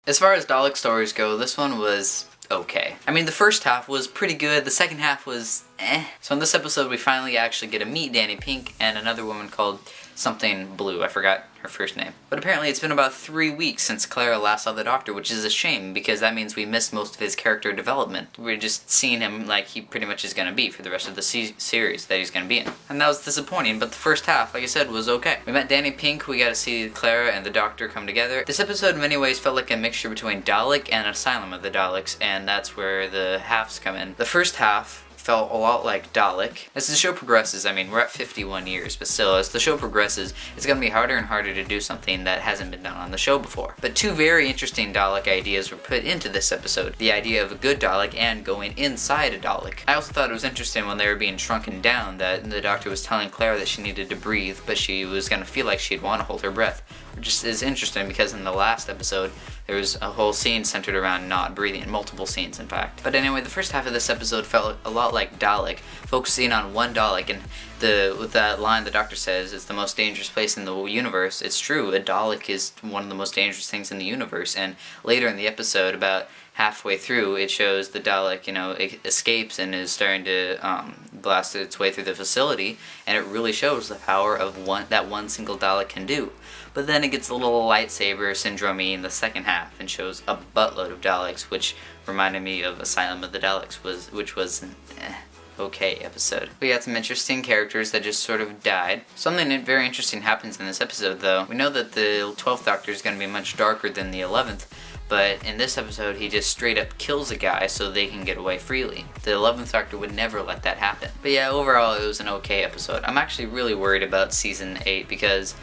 As far as Dalek stories go, this one was okay. I mean, the first half was pretty good, the second half was eh. So in this episode we finally actually get to meet Danny Pink and another woman called something Blue, I forgot her first name. But apparently it's been about 3 weeks since Clara last saw the Doctor, which is a shame because that means we missed most of his character development. We're just seeing him like he pretty much is going to be for the rest of the series that he's going to be in. And that was disappointing, but the first half, like I said, was okay. We met Danny Pink, we got to see Clara and the Doctor come together. This episode in many ways felt like a mixture between Dalek and Asylum of the Daleks, and that's where the halves come in. The first half felt a lot like Dalek. As the show progresses, I mean, we're at 51 years, but still, as the show progresses, it's going to be harder and harder to do something that hasn't been done on the show before. But two very interesting Dalek ideas were put into this episode. The idea of a good Dalek and going inside a Dalek. I also thought it was interesting when they were being shrunken down that the Doctor was telling Clara that she needed to breathe, but she was going to feel like she'd want to hold her breath. Which is interesting because in the last episode, there was a whole scene centered around not breathing, multiple scenes in fact. But anyway, the first half of this episode felt a lot like Dalek, focusing on one Dalek, and with that line the Doctor says, it's the most dangerous place in the universe. It's true, a Dalek is one of the most dangerous things in the universe, and later in the episode, about halfway through, it shows the Dalek, it escapes and is starting to blast its way through the facility, and it really shows the power of that one single Dalek can do. But then it gets a little lightsaber syndrome-y in the second half and shows a buttload of Daleks, which reminded me of Asylum of the Daleks, which was an okay episode. We got some interesting characters that just sort of died. Something very interesting happens in this episode, though. We know that the 12th Doctor is going to be much darker than the 11th, but in this episode he just straight up kills a guy so they can get away freely. The 11th Doctor would never let that happen. But yeah, overall it was an okay episode. I'm actually really worried about Season 8 because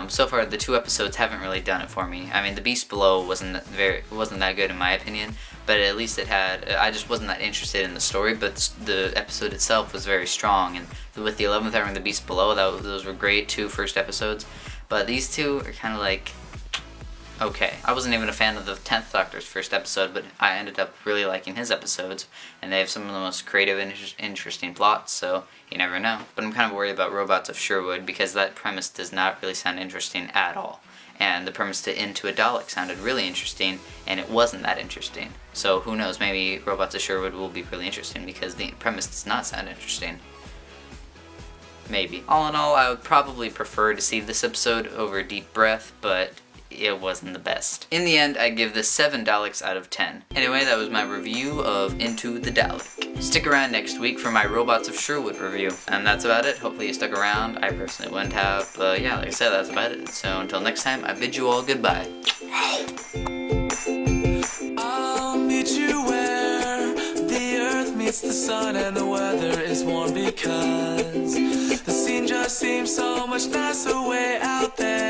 so far the 2 episodes haven't really done it for me. I mean, The Beast Below wasn't that good in my opinion, but at least it had, I just wasn't that interested in the story, but the episode itself was very strong, and with the 11th Hour and The Beast Below, those were great 2 first episodes, but these 2 are kind of like, okay. I wasn't even a fan of the 10th Doctor's first episode, but I ended up really liking his episodes, and they have some of the most creative and interesting plots, so you never know. But I'm kind of worried about Robots of Sherwood, because that premise does not really sound interesting at all. And the premise to Into a Dalek sounded really interesting, and it wasn't that interesting. So who knows, maybe Robots of Sherwood will be really interesting, because the premise does not sound interesting. Maybe. All in all, I would probably prefer to see this episode over Deep Breath, but it wasn't the best. In the end, I give this 7 Daleks out of 10. Anyway, that was my review of Into the Dalek. Stick around next week for my Robots of Sherwood review. And that's about it. Hopefully you stuck around. I personally wouldn't have, but yeah, like I said, that's about it. So until next time, I bid you all goodbye. I'll meet you where the earth meets the sun and the weather is warm because the scene just seems so much nicer way out there.